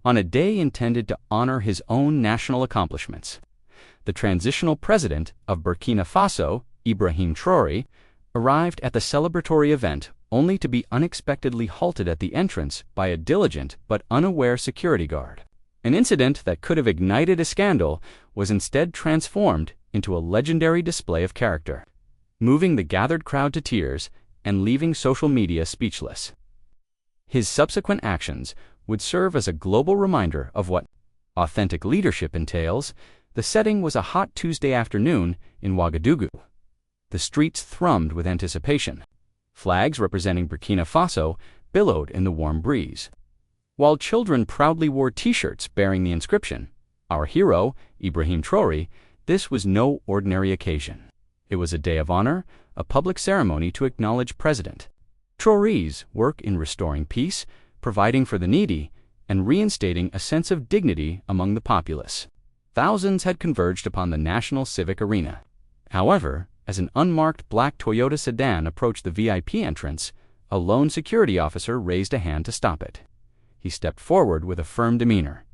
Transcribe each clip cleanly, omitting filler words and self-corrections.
on a day intended to honor his own national accomplishments. The transitional president of Burkina Faso, Ibrahim Traoré, arrived at the celebratory event only to be unexpectedly halted at the entrance by a diligent but unaware security guard. An incident that could have ignited a scandal was instead transformed into a legendary display of character, moving the gathered crowd to tears and leaving social media speechless. His subsequent actions would serve as a global reminder of what authentic leadership entails. The setting was a hot Tuesday afternoon in Ouagadougou. The streets thrummed with anticipation. Flags representing Burkina Faso billowed in the warm breeze, while children proudly wore T-shirts bearing the inscription, "Our hero, Ibrahim Traoré." This was no ordinary occasion. It was a day of honor, a public ceremony to acknowledge President Traoré's work in restoring peace, providing for the needy, and reinstating a sense of dignity among the populace. Thousands had converged upon the national civic arena. However, as an unmarked black Toyota sedan approached the VIP entrance, a lone security officer raised a hand to stop it. He stepped forward with a firm demeanor.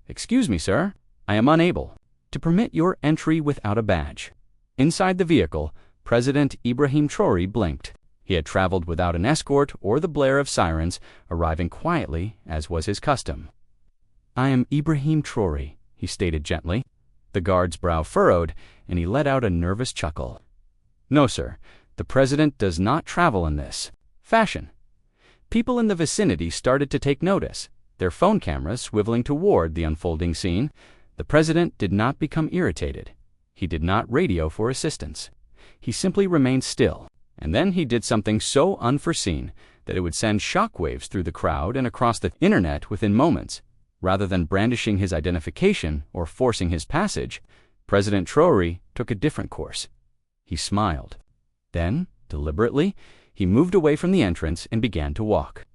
"Excuse me, sir, I am unable to permit your entry without a badge." Inside the vehicle, President Ibrahim Traoré blinked. He had traveled without an escort or the blare of sirens, arriving quietly, as was his custom. "I am Ibrahim Traoré," he stated gently. The guard's brow furrowed, and he let out a nervous chuckle. "No, sir, the president does not travel in this fashion." People in the vicinity started to take notice, their phone cameras swiveling toward the unfolding scene. The president did not become irritated. He did not radio for assistance. He simply remained still, and then he did something so unforeseen that it would send shockwaves through the crowd and across the internet within moments. Rather than brandishing his identification or forcing his passage, President Traoré took a different course. He smiled. Then, deliberately, he moved away from the entrance and began to walk.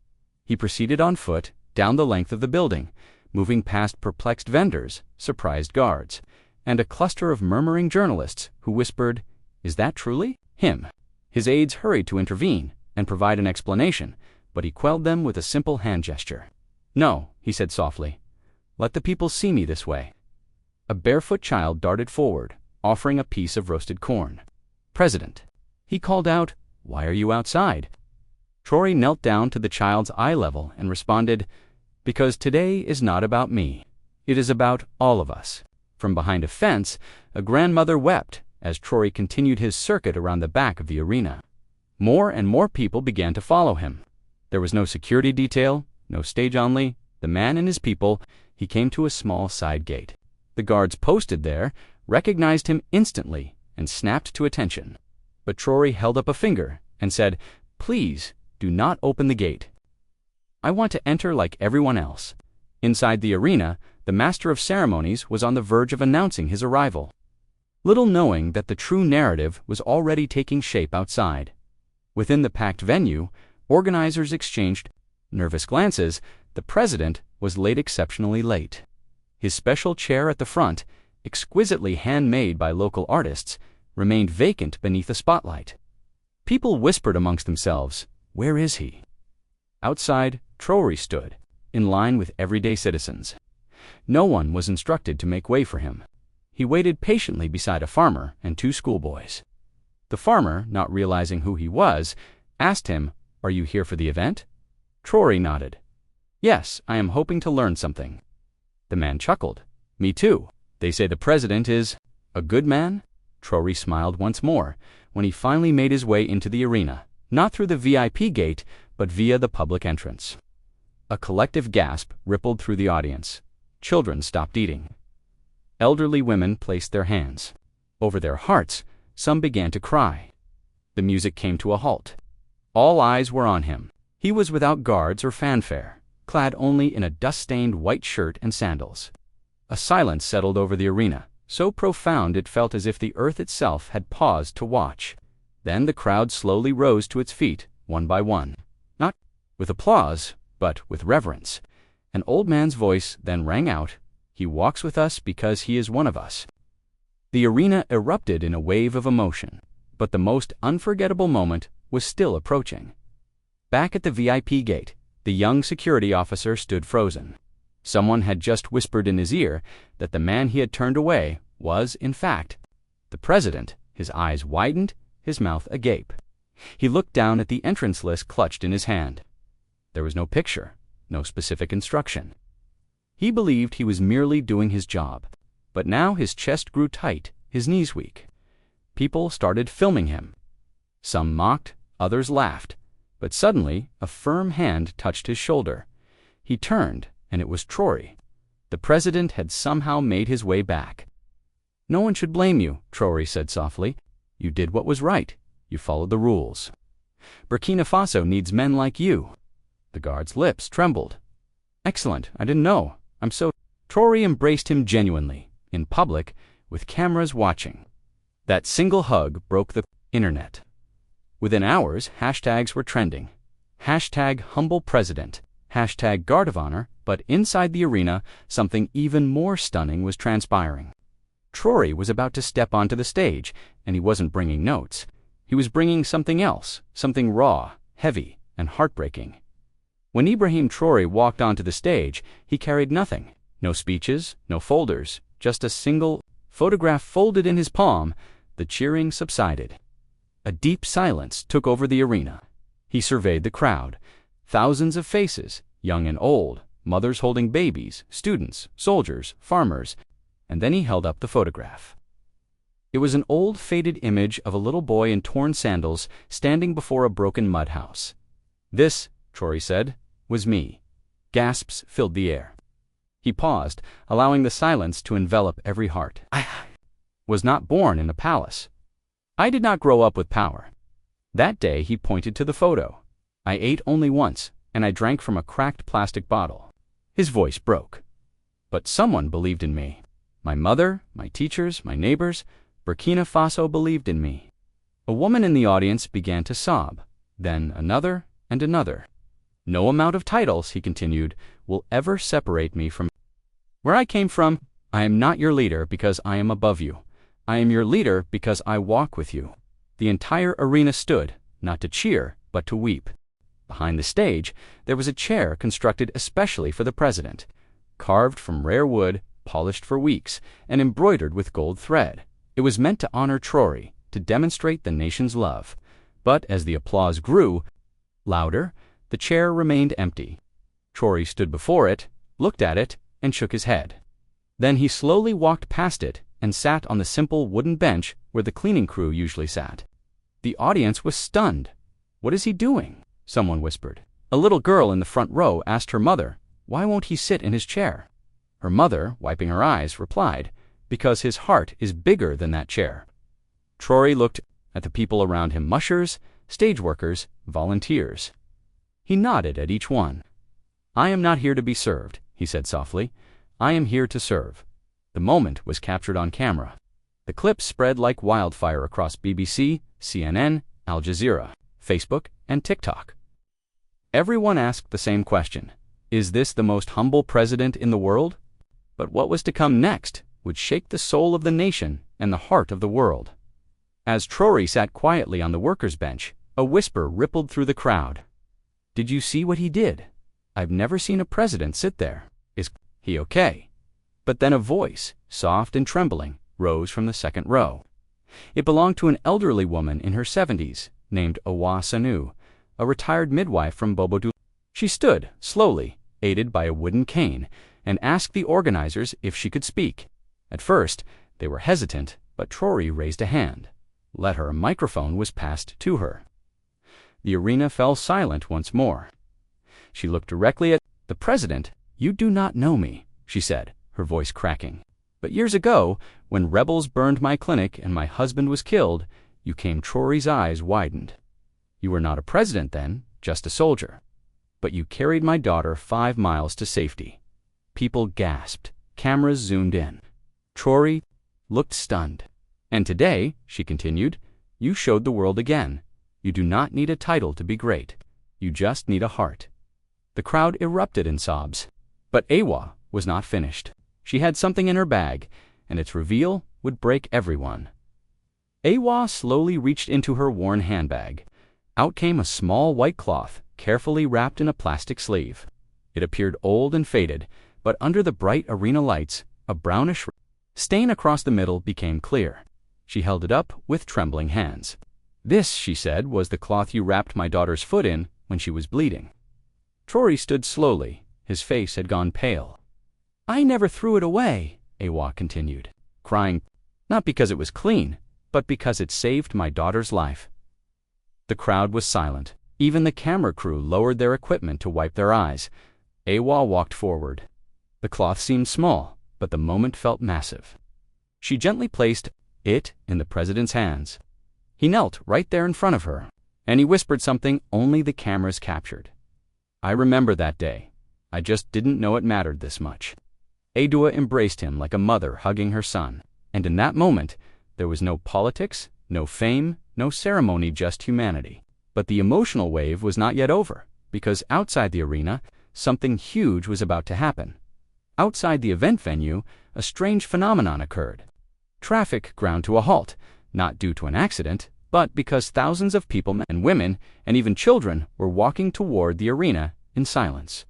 He proceeded on foot down the length of the building, moving past perplexed vendors, surprised guards, and a cluster of murmuring journalists who whispered, "Is that truly him?" His aides hurried to intervene and provide an explanation, but he quelled them with a simple hand gesture. "No," he said softly. "Let the people see me this way." A barefoot child darted forward, offering a piece of roasted corn. "President," he called out, "why are you outside?" Traoré knelt down to the child's eye level and responded, "Because today is not about me. It is about all of us." From behind a fence, a grandmother wept as Traoré continued his circuit around the back of the arena. More and more people began to follow him. There was no security detail, no stage only. The man and his people. He came to a small side gate. The guards posted there recognized him instantly and snapped to attention. But Traoré held up a finger and said, "Please do not open the gate. I want to enter like everyone else." Inside the arena, the master of ceremonies was on the verge of announcing his arrival, little knowing that the true narrative was already taking shape outside. Within the packed venue, organizers exchanged nervous glances. The president was late, exceptionally late. His special chair at the front, exquisitely handmade by local artists, remained vacant beneath the spotlight. People whispered amongst themselves, "Where is he?" Outside, Traoré stood, in line with everyday citizens. No one was instructed to make way for him. He waited patiently beside a farmer and two schoolboys. The farmer, not realizing who he was, asked him, "Are you here for the event?" Traoré nodded. "Yes, I am hoping to learn something." The man chuckled. "Me too. They say the president is a good man?" Traoré smiled once more when he finally made his way into the arena, not through the VIP gate, but via the public entrance. A collective gasp rippled through the audience. Children stopped eating. Elderly women placed their hands over their hearts. Some began to cry. The music came to a halt. All eyes were on him. He was without guards or fanfare, clad only in a dust-stained white shirt and sandals. A silence settled over the arena, so profound it felt as if the earth itself had paused to watch. Then the crowd slowly rose to its feet, one by one. Not with applause, but with reverence. An old man's voice then rang out, "He walks with us because he is one of us." The arena erupted in a wave of emotion, but the most unforgettable moment was still approaching. Back at the VIP gate, the young security officer stood frozen. Someone had just whispered in his ear that the man he had turned away was, in fact, the president. His eyes widened, his mouth agape. He looked down at the entrance list clutched in his hand. There was no picture, no specific instruction. He believed he was merely doing his job, but now his chest grew tight, his knees weak. People started filming him. Some mocked, others laughed, but suddenly a firm hand touched his shoulder. He turned, and it was Traoré. The president had somehow made his way back. "No one should blame you," Traoré said softly. "You did what was right. You followed the rules. Burkina Faso needs men like you." The guard's lips trembled. "Excellent, I didn't know. I'm so—" Traoré embraced him genuinely, in public, with cameras watching. That single hug broke the internet. Within hours, hashtags were trending. Hashtag humble president, hashtag guard of honor, but inside the arena, something even more stunning was transpiring. Traoré was about to step onto the stage, and he wasn't bringing notes. He was bringing something else, something raw, heavy, and heartbreaking. When Ibrahim Traoré walked onto the stage, he carried nothing. No speeches, no folders, just a single photograph folded in his palm. The cheering subsided. A deep silence took over the arena. He surveyed the crowd. Thousands of faces, young and old, mothers holding babies, students, soldiers, farmers, and then he held up the photograph. It was an old, faded image of a little boy in torn sandals standing before a broken mud house. "This," Traoré said, "was me." Gasps filled the air. He paused, allowing the silence to envelop every heart. "I was not born in a palace. I did not grow up with power." That day he pointed to the photo. "I ate only once, and I drank from a cracked plastic bottle." His voice broke. "But someone believed in me. My mother, my teachers, my neighbors. Burkina Faso believed in me." A woman in the audience began to sob, then another and another. "No amount of titles," he continued, "will ever separate me from where I came from. I am not your leader because I am above you. I am your leader because I walk with you." The entire arena stood, not to cheer, but to weep. Behind the stage, there was a chair constructed especially for the president, carved from rare wood, polished for weeks, and embroidered with gold thread. It was meant to honor Traoré, to demonstrate the nation's love. But as the applause grew louder, the chair remained empty. Traoré stood before it, looked at it, and shook his head. Then he slowly walked past it and sat on the simple wooden bench where the cleaning crew usually sat. The audience was stunned. "What is he doing?" someone whispered. A little girl in the front row asked her mother, "Why won't he sit in his chair?" Her mother, wiping her eyes, replied, "Because his heart is bigger than that chair." Traoré looked at the people around him, mushers, stage workers, volunteers. He nodded at each one. "I am not here to be served," he said softly. "I am here to serve." The moment was captured on camera. The clip spread like wildfire across BBC, CNN, Al Jazeera, Facebook, and TikTok. Everyone asked the same question: is this the most humble president in the world? But what was to come next would shake the soul of the nation and the heart of the world. As Traoré sat quietly on the workers' bench, a whisper rippled through the crowd. "Did you see what he did? I've never seen a president sit there. Is he okay?" But then a voice, soft and trembling, rose from the second row. It belonged to an elderly woman in her 70s, named Awa Sanu, a retired midwife from Bobo. She stood, slowly, aided by a wooden cane, and asked the organizers if she could speak. At first, they were hesitant, but Traoré raised a hand. Let her, a microphone was passed to her. The arena fell silent once more. She looked directly at the president. "You do not know me," she said, her voice cracking. "But years ago, when rebels burned my clinic and my husband was killed, you came." Traoré's eyes widened. "You were not a president then, just a soldier. But you carried my daughter 5 miles to safety." People gasped. Cameras zoomed in. Traoré looked stunned. "And today," she continued, "you showed the world again. You do not need a title to be great. You just need a heart." The crowd erupted in sobs. But Awa was not finished. She had something in her bag, and its reveal would break everyone. Awa slowly reached into her worn handbag. Out came a small white cloth, carefully wrapped in a plastic sleeve. It appeared old and faded, but under the bright arena lights, a brownish stain across the middle became clear. She held it up with trembling hands. "This," she said, "was the cloth you wrapped my daughter's foot in when she was bleeding." Traoré stood slowly. His face had gone pale. "I never threw it away," Awa continued, crying, "not because it was clean, but because it saved my daughter's life." The crowd was silent. Even the camera crew lowered their equipment to wipe their eyes. Awa walked forward. The cloth seemed small, but the moment felt massive. She gently placed it in the president's hands. He knelt right there in front of her, and he whispered something only the cameras captured. "I remember that day. I just didn't know it mattered this much." Adua embraced him like a mother hugging her son, and in that moment, there was no politics, no fame, no ceremony, just humanity. But the emotional wave was not yet over, because outside the arena, something huge was about to happen. Outside the event venue, a strange phenomenon occurred. Traffic ground to a halt, not due to an accident, but because thousands of people, men and women, and even children, were walking toward the arena in silence.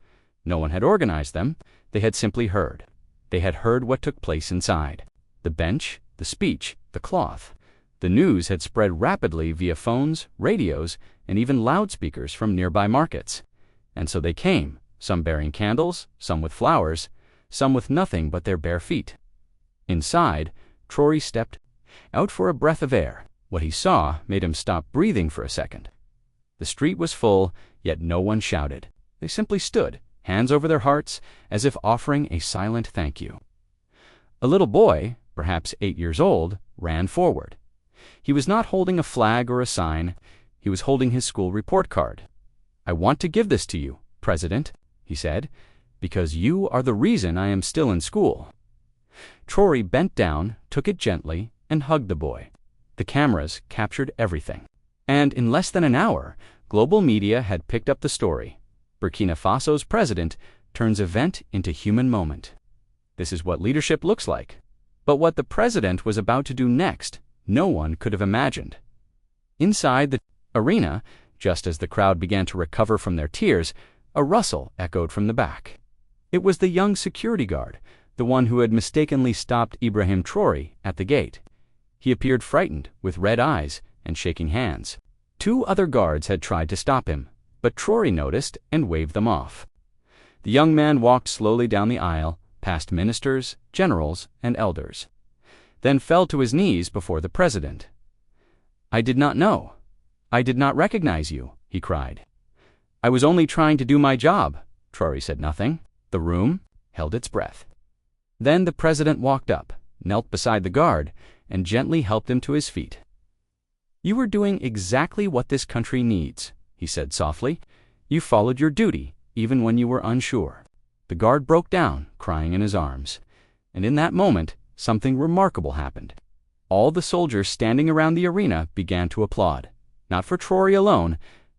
No one had organized them. They had simply heard. They had heard what took place inside. The bench, the speech, the cloth. The news had spread rapidly via phones, radios, and even loudspeakers from nearby markets. And so they came, some bearing candles, some with flowers, some with nothing but their bare feet. Inside, Traoré stepped out for a breath of air. What he saw made him stop breathing for a second. The street was full, yet no one shouted. They simply stood, hands over their hearts, as if offering a silent thank you. A little boy, perhaps 8 years old, ran forward. He was not holding a flag or a sign. He was holding his school report card. "I want to give this to you, President," he said, "because you are the reason I am still in school." Traoré bent down, took it gently, and hugged the boy. The cameras captured everything. And in less than an hour, global media had picked up the story. Burkina Faso's president turns event into human moment. This is what leadership looks like. But what the president was about to do next, no one could have imagined. Inside the arena, just as the crowd began to recover from their tears, a rustle echoed from the back. It was the young security guard, the one who had mistakenly stopped Ibrahim Traoré at the gate. He appeared frightened, with red eyes and shaking hands. 2 other guards had tried to stop him, but Traoré noticed and waved them off. The young man walked slowly down the aisle, past ministers, generals, and elders, then fell to his knees before the president. "I did not know. I did not recognize you," he cried. "I was only trying to do my job." Traoré said nothing. The room held its breath. Then the president walked up, knelt beside the guard, and gently helped him to his feet. "You were doing exactly what this country needs," he said softly. "You followed your duty, even when you were unsure." The guard broke down, crying in his arms. And in that moment, something remarkable happened. All the soldiers standing around the arena began to applaud, not for Traoré alone,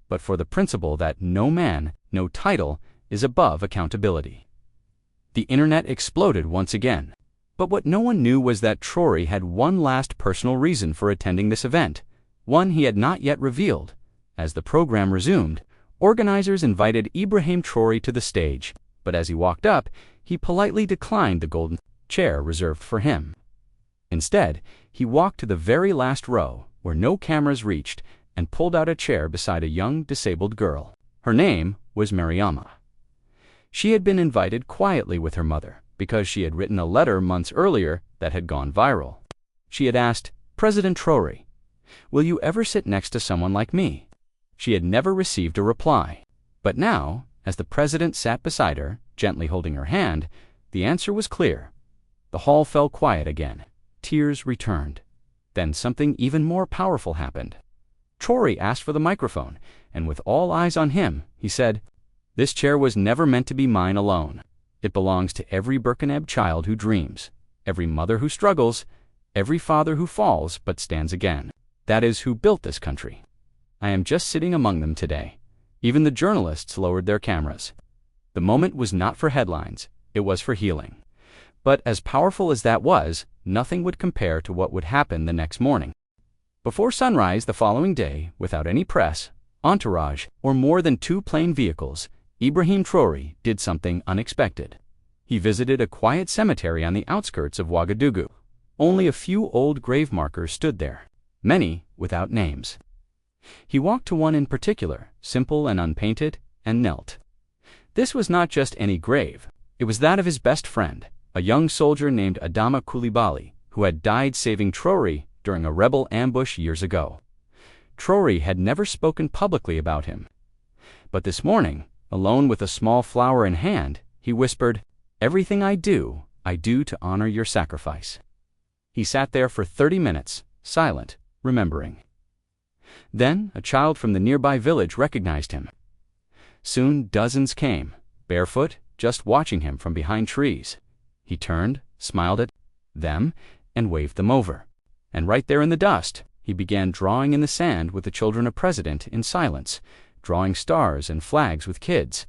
but for the principle that no man, no title, is above accountability. The internet exploded once again. But what no one knew was that Traoré had one last personal reason for attending this event, one he had not yet revealed. As the program resumed, organizers invited Ibrahim Traoré to the stage, but as he walked up, he politely declined the golden chair reserved for him. Instead, he walked to the very last row, where no cameras reached, and pulled out a chair beside a young disabled girl. Her name was Mariama. She had been invited quietly with her mother, because she had written a letter months earlier that had gone viral. She had asked, "President Traoré, will you ever sit next to someone like me?" She had never received a reply. But now, as the president sat beside her, gently holding her hand, the answer was clear. The hall fell quiet again. Tears returned. Then something even more powerful happened. Traoré asked for the microphone, and with all eyes on him, he said, "This chair was never meant to be mine alone. It belongs to every Burkinab child who dreams, every mother who struggles, every father who falls but stands again. That is who built this country. I am just sitting among them today." Even the journalists lowered their cameras. The moment was not for headlines, it was for healing. But as powerful as that was, nothing would compare to what would happen the next morning. Before sunrise the following day, without any press, entourage, or more than 2 plain vehicles, Ibrahim Traoré did something unexpected. He visited a quiet cemetery on the outskirts of Ouagadougou. Only a few old grave markers stood there, many without names. He walked to one in particular, simple and unpainted, and knelt. This was not just any grave. It was that of his best friend, a young soldier named Adama Coulibaly, who had died saving Traoré during a rebel ambush years ago. Traoré had never spoken publicly about him. But this morning, alone with a small flower in hand, he whispered, "Everything I do to honor your sacrifice." He sat there for 30 minutes, silent, remembering. Then a child from the nearby village recognized him. Soon dozens came, barefoot, just watching him from behind trees. He turned, smiled at them, and waved them over. And right there in the dust, he began drawing in the sand with the children of President in silence, drawing stars and flags with kids.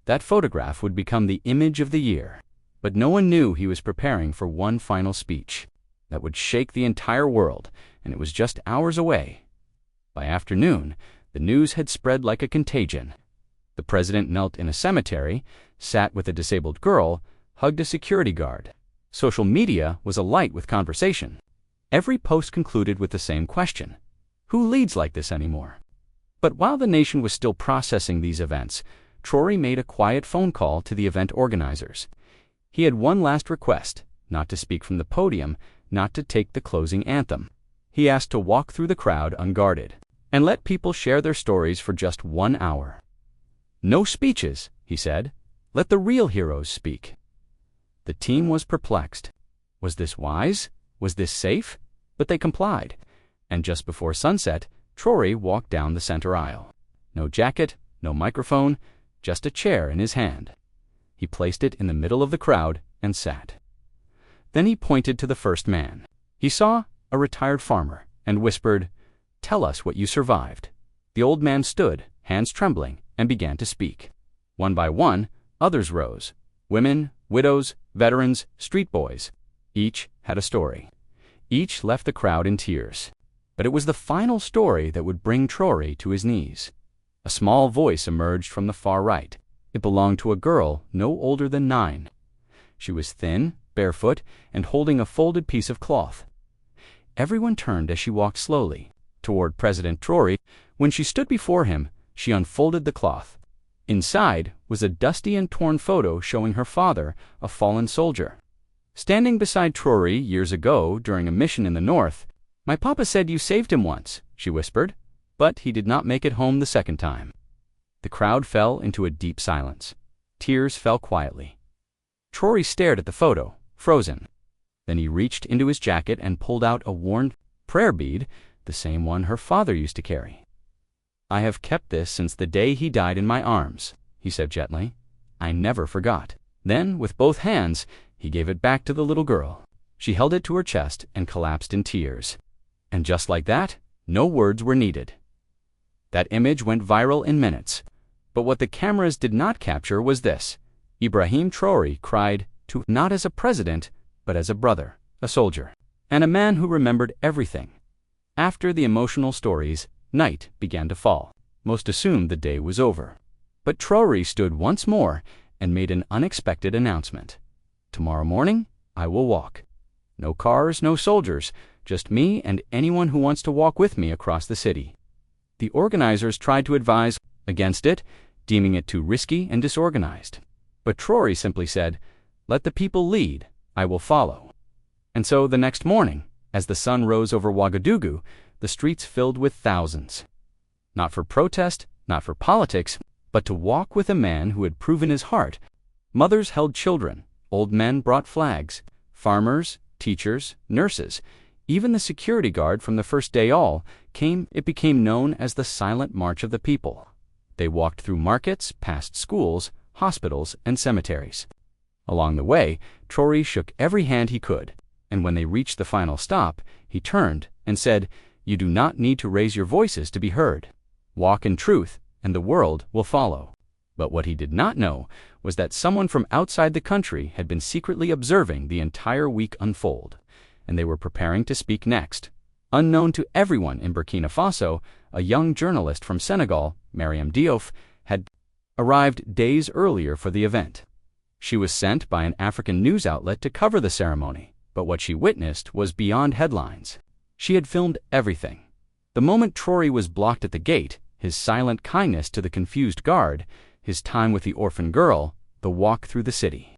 That photograph would become the image of the year. But no one knew he was preparing for one final speech that would shake the entire world, and it was just hours away. By afternoon, the news had spread like a contagion. The president knelt in a cemetery, sat with a disabled girl, hugged a security guard. Social media was alight with conversation. Every post concluded with the same question: who leads like this anymore? But while the nation was still processing these events, Traoré made a quiet phone call to the event organizers. He had one last request: not to speak from the podium, not to take the closing anthem. He asked to walk through the crowd unguarded and let people share their stories for just 1 hour. "No speeches," he said. "Let the real heroes speak." The team was perplexed. Was this wise? Was this safe? But they complied. And just before sunset, Traoré walked down the center aisle. No jacket, no microphone, just a chair in his hand. He placed it in the middle of the crowd and sat. Then he pointed to the first man. He saw a retired farmer and whispered, "Tell us what you survived." The old man stood, hands trembling, and began to speak. One by one, others rose. Women, widows, veterans, street boys. Each had a story. Each left the crowd in tears. But it was the final story that would bring Traoré to his knees. A small voice emerged from the far right. It belonged to a girl no older than 9. She was thin, barefoot, and holding a folded piece of cloth. Everyone turned as she walked slowly toward President Traoré. When she stood before him, she unfolded the cloth. Inside was a dusty and torn photo showing her father, a fallen soldier. Standing beside Traoré years ago during a mission in the north, "My papa said you saved him once," she whispered, "but he did not make it home the second time." The crowd fell into a deep silence. Tears fell quietly. Traoré stared at the photo, frozen. Then he reached into his jacket and pulled out a worn prayer bead, the same one her father used to carry. "I have kept this since the day he died in my arms," he said gently. "I never forgot." Then, with both hands, he gave it back to the little girl. She held it to her chest and collapsed in tears. And just like that, no words were needed. That image went viral in minutes. But what the cameras did not capture was this: Ibrahim Traoré cried to not as a president, but as a brother, a soldier, and a man who remembered everything. After the emotional stories, night began to fall. Most assumed the day was over. But Traoré stood once more and made an unexpected announcement. "Tomorrow morning, I will walk. No cars, no soldiers, just me and anyone who wants to walk with me across the city." The organizers tried to advise against it, deeming it too risky and disorganized. But Traoré simply said, "Let the people lead, I will follow." And so the next morning, as the sun rose over Ouagadougou, the streets filled with thousands. Not for protest, not for politics, but to walk with a man who had proven his heart. Mothers held children, old men brought flags, farmers, teachers, nurses, even the security guard from the first day all came. It became known as the Silent March of the People. They walked through markets, past schools, hospitals, and cemeteries. Along the way, Traoré shook every hand he could, and when they reached the final stop, he turned and said, "You do not need to raise your voices to be heard. Walk in truth, and the world will follow." But what he did not know was that someone from outside the country had been secretly observing the entire week unfold, and they were preparing to speak next. Unknown to everyone in Burkina Faso, a young journalist from Senegal, Mariam Diouf, had arrived days earlier for the event. She was sent by an African news outlet to cover the ceremony, but what she witnessed was beyond headlines. She had filmed everything. The moment Traoré was blocked at the gate, his silent kindness to the confused guard, his time with the orphan girl, the walk through the city.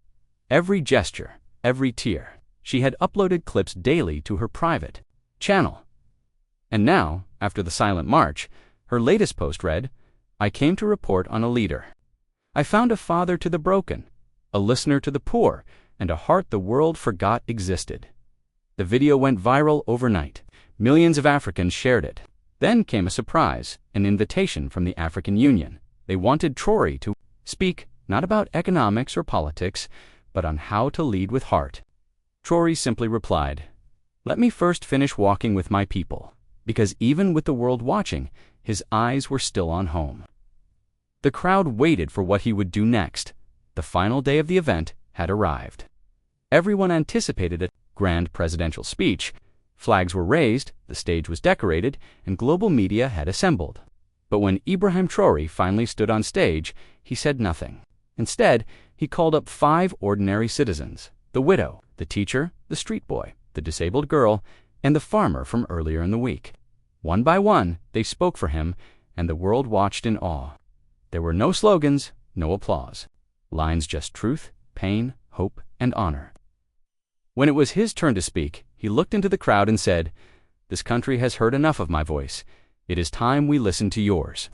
Every gesture, every tear. She had uploaded clips daily to her private channel. And now, after the silent march, her latest post read, "I came to report on a leader. I found a father to the broken, a listener to the poor, and a heart the world forgot existed." The video went viral overnight. Millions of Africans shared it. Then came a surprise, an invitation from the African Union. They wanted Traoré to speak not about economics or politics, but on how to lead with heart. Traoré simply replied, "Let me first finish walking with my people," because even with the world watching, his eyes were still on home. The crowd waited for what he would do next. The final day of the event had arrived. Everyone anticipated a grand presidential speech. Flags were raised, the stage was decorated, and global media had assembled. But when Ibrahim Traoré finally stood on stage, he said nothing. Instead, he called up 5 ordinary citizens: the widow, the teacher, the street boy, the disabled girl, and the farmer from earlier in the week. One by one, they spoke for him, and the world watched in awe. There were no slogans, no applause. Lines just truth, pain, hope, and honor. When it was his turn to speak, he looked into the crowd and said, "This country has heard enough of my voice. It is time we listen to yours.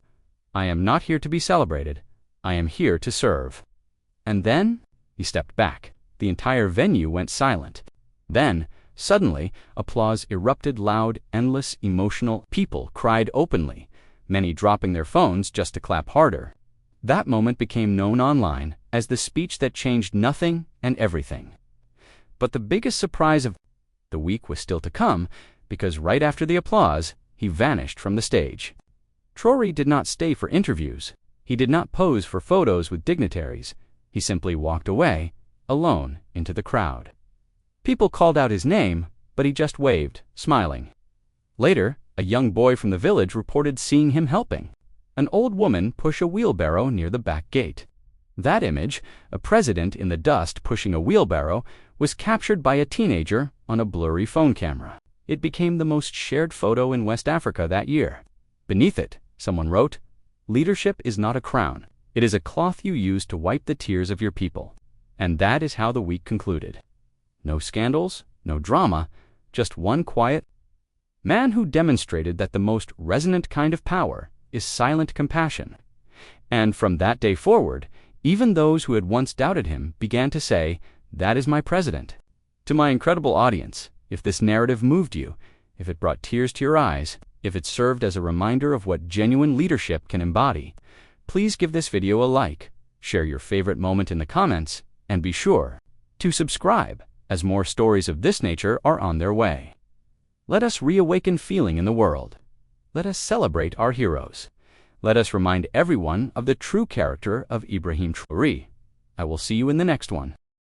I am not here to be celebrated. I am here to serve." And then, he stepped back. The entire venue went silent. Then, suddenly, applause erupted loud, endless, emotional. People cried openly, many dropping their phones just to clap harder. That moment became known online as the speech that changed nothing and everything. But the biggest surprise of the week was still to come, because right after the applause, he vanished from the stage. Traoré did not stay for interviews. He did not pose for photos with dignitaries. He simply walked away, alone, into the crowd. People called out his name, but he just waved, smiling. Later, a young boy from the village reported seeing him helping an old woman push a wheelbarrow near the back gate. That image, a president in the dust pushing a wheelbarrow, was captured by a teenager on a blurry phone camera. It became the most shared photo in West Africa that year. Beneath it, someone wrote, "Leadership is not a crown. It is a cloth you use to wipe the tears of your people." And that is how the week concluded. No scandals, no drama, just one quiet man who demonstrated that the most resonant kind of power is silent compassion. And from that day forward, even those who had once doubted him began to say, "That is my president." To my incredible audience, if this narrative moved you, if it brought tears to your eyes, if it served as a reminder of what genuine leadership can embody, please give this video a like, share your favorite moment in the comments, and be sure to subscribe, as more stories of this nature are on their way. Let us reawaken feeling in the world. Let us celebrate our heroes. Let us remind everyone of the true character of Ibrahim Traoré. I will see you in the next one.